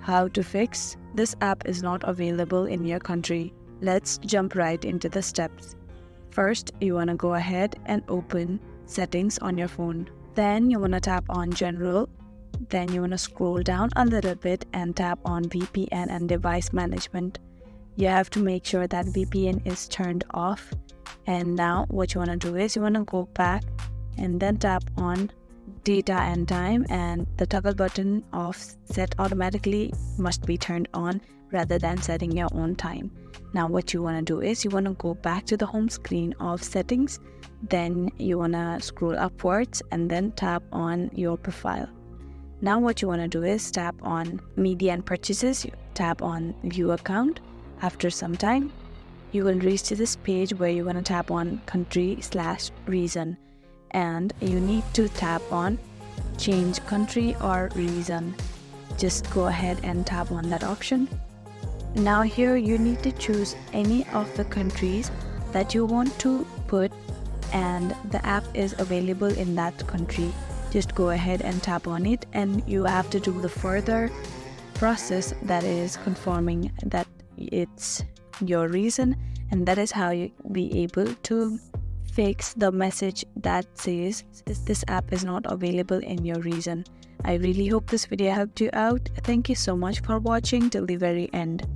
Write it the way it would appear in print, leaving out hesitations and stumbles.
how to fix this app is not available in your country. Let's jump right into the steps. First, you want to go ahead and open settings on your phone. Then you want to tap on general. Then you want to scroll down a little bit and tap on VPN and device management. You have to make sure that VPN is turned off. And now what you want to do is you want to go back and then tap on data and time, and the toggle button of set automatically must be turned on rather than setting your own time. Now what you want to do is you want to go back to the home screen of settings. Then you want to scroll upwards and then tap on your profile. Now what you want to do is tap on media and purchases, tap on view account. After some time, you will reach to this page where you want to tap on country/region, and you need to tap on change country or region. Just go ahead and tap on that option. Now here you need to choose any of the countries that you want to put, and the app is available in that country. Just go ahead and tap on it, and you have to do the further process, that is confirming that it's your region, and that is how you be able to fix the message that says this app is not available in your region. I really hope this video helped you out. Thank you so much for watching till the very end.